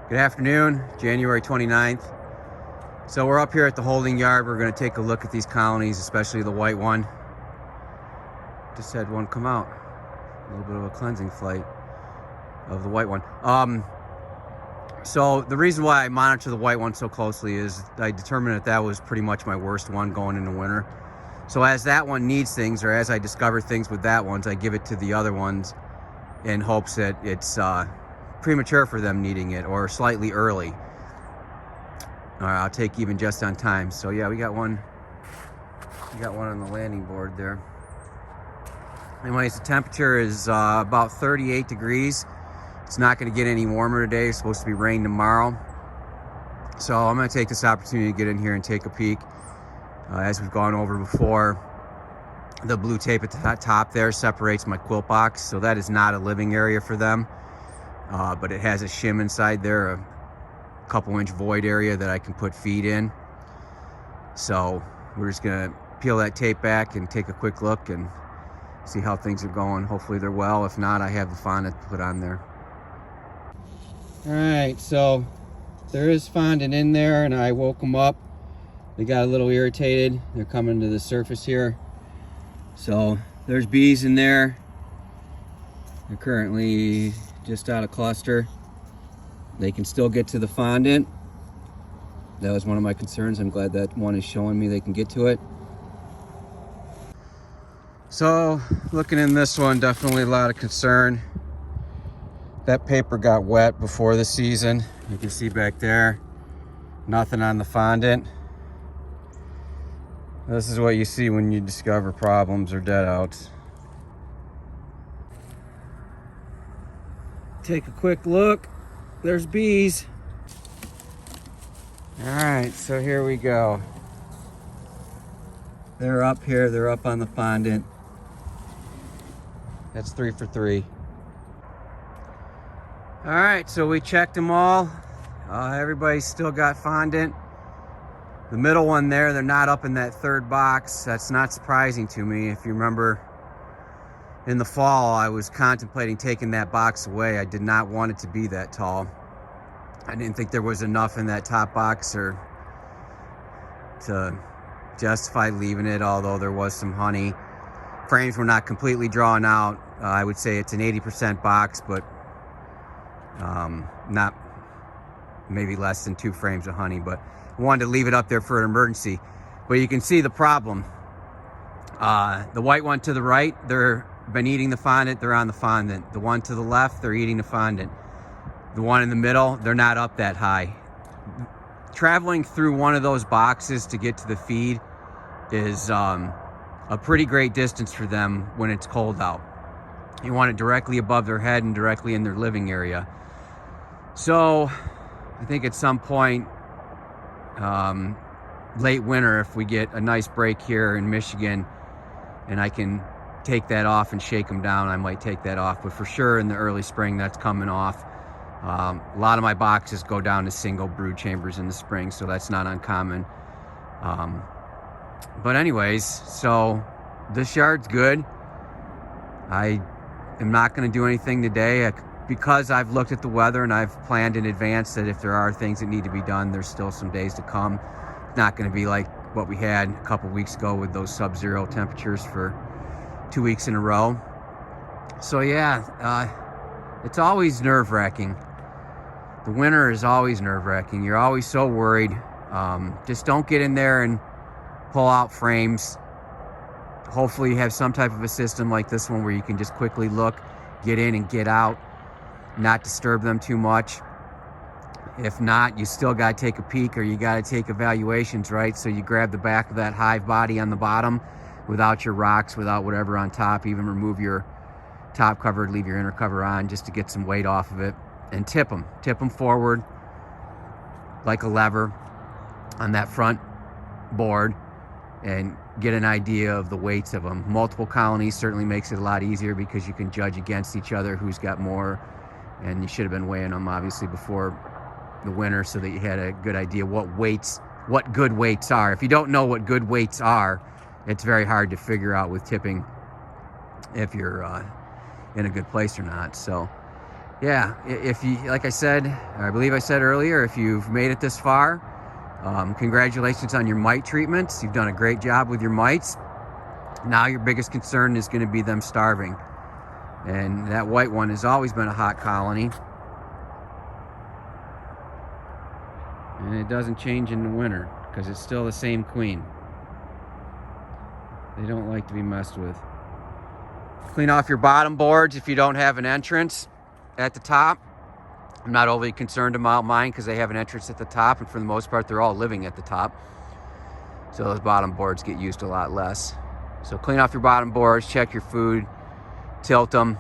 Good afternoon, January 29th. So we're up here at the holding yard. We're going to take a look at these colonies, especially the white one. Just had one come out. A little bit of a cleansing flight of the white one. So the reason why I monitor the white one so closely is I determined that was pretty much my worst one going into winter. So as that one needs things, or as I discover things with that ones, I give it to the other ones in hopes that it's premature for them needing it or slightly early. I'll take even just on time. So yeah, we got one on the landing board there. Anyways, the temperature is about 38 degrees. It's not going to get any warmer today. It's supposed to be rain tomorrow. So I'm going to take this opportunity to get in here and take a peek. As we've gone over before, the blue tape at the top there separates my quilt box. So that is not a living area for them. But it has a shim inside there, a couple-inch void area that I can put feed in. So we're just gonna peel that tape back and take a quick look and see how things are going. Hopefully they're well. If not, I have the fondant to put on there. All right, so there is fondant in there, and I woke them up. They got a little irritated. They're coming to the surface here. So there's bees in there. They're currently just out of cluster. They can still get to the fondant. That was one of my concerns. I'm glad that one is showing me they can get to it. So looking in this one, definitely a lot of concern. That paper got wet before the season. You can see back there, nothing on the fondant. This is what you see when you discover problems or dead outs. Take a quick look. There's bees. All right, so here we go. They're up here. They're up on the fondant. That's 3 for 3. All right, so we checked them all. Everybody's still got fondant. The middle one there, they're not up in that third box. That's not surprising to me. If you remember, in the fall, I was contemplating taking that box away. I did not want it to be that tall. I didn't think there was enough in that top box or to justify leaving it, although there was some honey. Frames were not completely drawn out. I would say it's an 80% box, but not maybe less than 2 frames of honey, but I wanted to leave it up there for an emergency. But you can see the problem. The white one to the right, they're been eating the fondant, they're on the fondant. The one to the left, they're eating the fondant. The one in the middle, they're not up that high. Traveling through one of those boxes to get to the feed is a pretty great distance for them when it's cold out. You want it directly above their head and directly in their living area. So I think at some point, late winter, if we get a nice break here in Michigan and I can take that off and shake them down, I might take that off. But for sure in the early spring, that's coming off. A lot of my boxes go down to single brood chambers in the spring, so that's not uncommon. But anyways, so this yard's good. I am not going to do anything today because I've looked at the weather and I've planned in advance that if there are things that need to be done, there's still some days to come. It's not going to be like what we had a couple weeks ago with those sub-zero temperatures for 2 weeks in a row. So yeah, it's always nerve-wracking. The winter is always nerve-wracking. You're always so worried. Just don't get in there and pull out frames. Hopefully you have some type of a system like this one where you can just quickly look, get in and get out, not disturb them too much. If not, you still got to take a peek, or you got to take evaluations, right? So you grab the back of that hive body on the bottom without your rocks, without whatever on top, even remove your top cover, leave your inner cover on just to get some weight off of it, and tip them forward like a lever on that front board and get an idea of the weights of them. Multiple colonies certainly makes it a lot easier because you can judge against each other who's got more, and you should have been weighing them obviously before the winter so that you had a good idea what good weights are. If you don't know what good weights are, it's very hard to figure out with tipping if you're in a good place or not. So yeah, if you, like I said, I believe I said earlier, if you've made it this far, congratulations on your mite treatments. You've done a great job with your mites. Now your biggest concern is going to be them starving. And that white one has always been a hot colony. And it doesn't change in the winter because it's still the same queen. They don't like to be messed with. Clean off your bottom boards if you don't have an entrance at the top. I'm not overly concerned about mine because they have an entrance at the top, and for the most part they're all living at the top. So those bottom boards get used a lot less. So clean off your bottom boards, check your food, tilt them.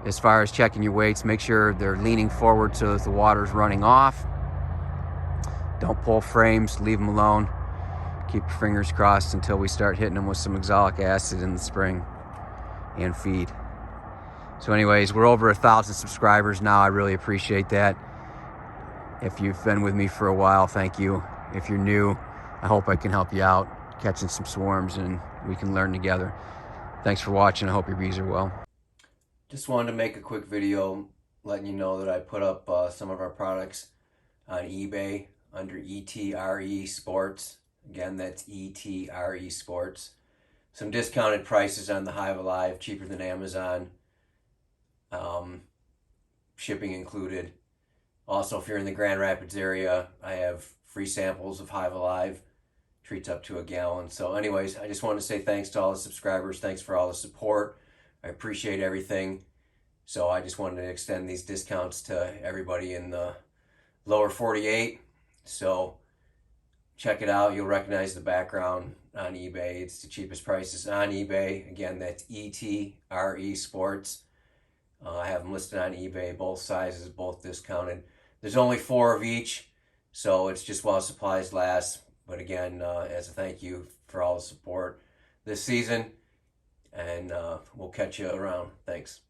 As far as checking your weights, make sure they're leaning forward so that the water's running off. Don't pull frames, leave them alone. Keep your fingers crossed until we start hitting them with some oxalic acid in the spring and feed. So anyways, we're over 1,000 subscribers now. I really appreciate that. If you've been with me for a while, thank you. If you're new, I hope I can help you out catching some swarms and we can learn together. Thanks for watching. I hope your bees are well. Just wanted to make a quick video letting you know that I put up some of our products on eBay under ETRE Sports. Again, that's ETRE Sports. Some discounted prices on the Hive Alive, cheaper than Amazon. Shipping included. Also, if you're in the Grand Rapids area, I have free samples of Hive Alive. Treats up to a gallon. So anyways, I just wanted to say thanks to all the subscribers. Thanks for all the support. I appreciate everything. So I just wanted to extend these discounts to everybody in the lower 48. So check it out. You'll recognize the background on eBay. It's the cheapest prices on eBay. Again, that's ETRE Sports. I have them listed on eBay, both sizes, both discounted. There's only 4 of each, so it's just while supplies last. But again, as a thank you for all the support this season, and we'll catch you around. Thanks.